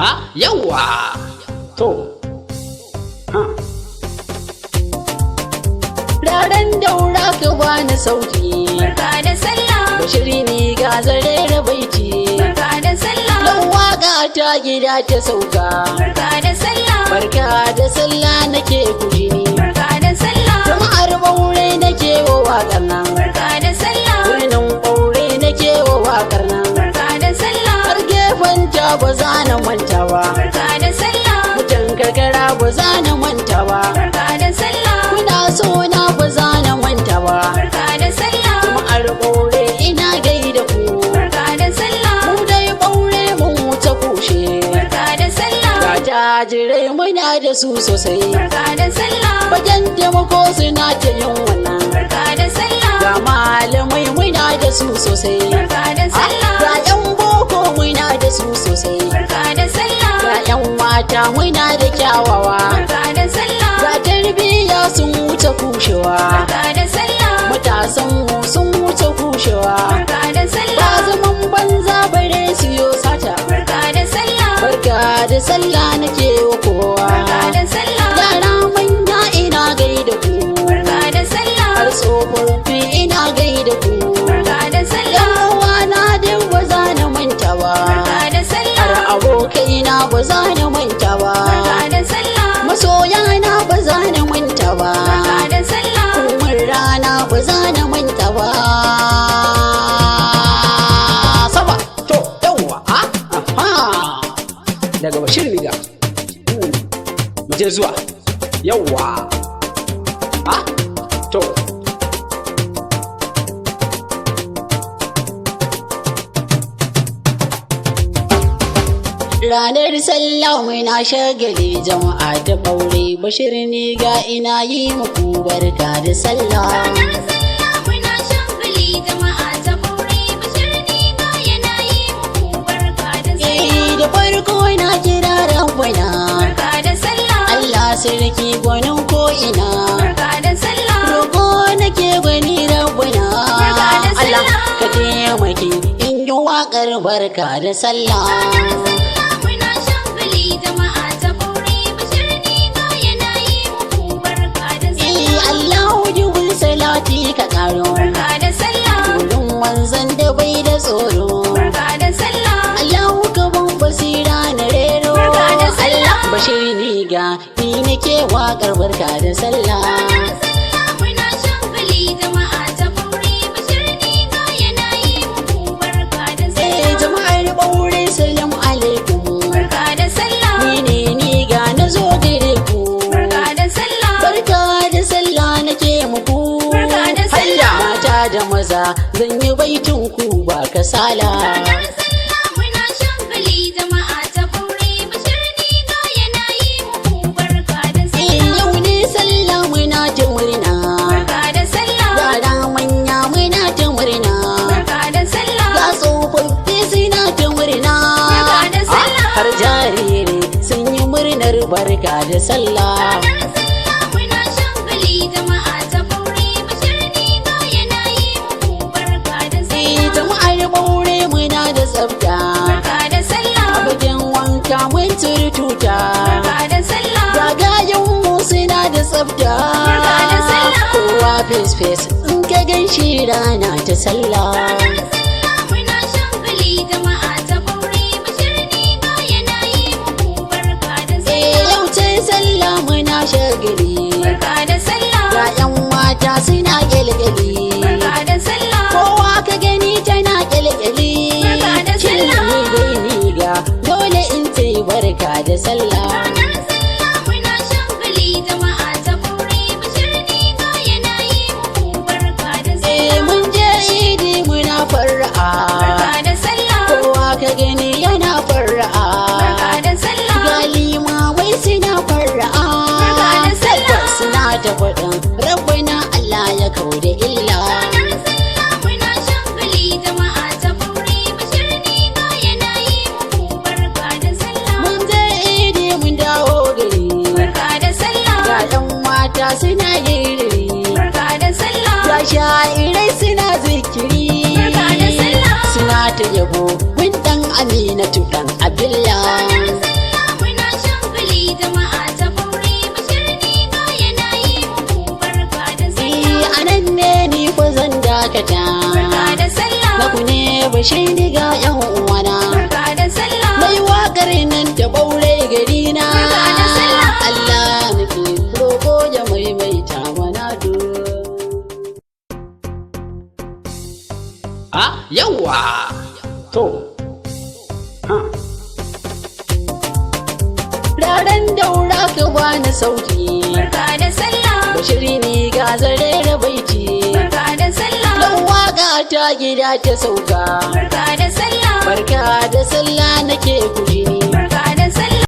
Yawa to Raran daura ka bani sauti barka da sallah Bashiri ni ga zare da baiti barka da sallah Dan waka ta gida ta sauka barka da sallah Barka da sallah nake kujini barka da sallah Jama'ar Ɓaure nake wa waƙar nan barka da sallah Birnin Ɓaure nake wa waƙar nan barka da sallah Har gefen ta ba za na manta ba barka da sallah Mutan karkara ba za na manta ba barka da sallah Kuna so na ba za na manta ba barka da sallah Jama'ar Ɓaure ina gaida ku barka da sallah Mu dai Ɓaure mun wuce kushe barka da sallah Ga jajirai muna da su sosai barka da sallah Bajan taimako suna ta yin wannan barka da sallah Ga malamai muna da su sosai barka da sallah Ga 'yan boko muna da su sosai barka da sallah Ga 'yan mata muna da kyawawa barka da sallah Ga tarbiyya sun wuce kushewa barka da sallah Matasan mu sun wuce kushewa barka da Ba sallah zaman banza bare siyo sata barka da sallah Barka da sallah nake wa kowa barka da sallah Yara manya ina gaida ku barka da sallah Har tsofaffi ina gaida ku barka da sallah Yan uwana duk ba za na manta ba barka da sallah Har abokaina ba za na manta ba barka da sallah Masoyana ba za na manta ba barka da sallah Umar rana ba za na manta ba Saba to yawwa daga Bashir Riga mu je zuwa yawwa to Ranar sallah muna shagali jama'a ta Ɓaure Bashir ni ga ina yi muku barka da sallah ranar sallah muna shagali jama'a ta Ɓaure Bashir ni ga yana yi muku barka da sallah da farko na kira rabbana barka da sallah Allah sarki gwanin ko ina barka da sallah roƙo nake gwani rabbana Barka da sallah. Allah ka taimake in yi waƙar barka da sallah ranar sallah muna shagali jama'a ta Ɓaure Bashir ni ga yana yi muku barka da sallah Allahu jibul salati ka ƙaro barka da sallah wurin wanzan da bai da tsoro barka da sallah Allahu ka ban basira na rero Barka da sallah. Bashir ni ga ni nake waƙar barka da sallah ranar sallah muna shagali jama'a ta Ɓaure Bashir ni ga yana yi muku barka da sallah jama'ar Ɓaure salam alaikum barka da sallah ni ga na zo gare ku barka da sallah barka da sallah nake muku Barka da sallah. Hayya, mata da maza zan yi baitin ku ba kasala ranar sallah muna shagali jama'a ta Ɓaure Bashir ni ga yana yi muku barka da sallah yau ne sallah muna ta murna barka da sallah yara manya muna ta murna barka da sallah ga tsofaffi suna ta murna Barka da sallah. har jariri sun yi murnar barka da sallah ranar sallah muna shagali jama'a ta Ɓaure Bashir ni ga yana yi muku barka da sallah jama'ar Ɓaure muna da tsafta barka da sallah a bakin wanka mun tuta barka da sallah gagayen mu suna da tsafta Barka da sallah. kowa fes in ka gan shi rana ta sallah ranar sallah muna shagali jama'a ta Ɓaure Bashir ni ga yana yi muku barka da sallah yau ce sallah muna shagali barka da sallah ga 'yan mata suna kyalkyali barka da sallah kowa ka gani tana kyalkyali Barka da sallah. ni ga dole in ce barka da sallah ranar sallah muna shagali jama'a ta Ɓaure Bashir ni ga yana yi muku barka da sallah mun je idi muna far'a barka da sallah kowa ka gani yana far'a barka da sallah galima wai suna far'a Barka da sallah. suna ta faɗin rabbana Allah ya kauda illa ranar sallah muna shagali jama'a ta Ɓaure Bashir ni ga yana yi muku barka da sallah mun je idi mun dawo gari barka da sallah ga 'yan mata suna giriri barka da sallah ga sha'irai suna zikiri Barka da sallah. suna ta yabo mun dan Aminatu dan Abdullah ranar sallah ta. Barka da sallah. Na ku ne Bashir ga yan uwana. Barka da sallah. Mai waƙar nan ta ɓaure gari na. Barka da sallah. Allah nake roƙo ya maimaita mana yawa to Raren daura ka bani sauti. Barka da sallah. Bashir ni ga zare da baiti. Barka da sallah. Dan waka ta gida ta sauka. Barka da sallah. Barka da sallah nake kujini. Barka da sallah.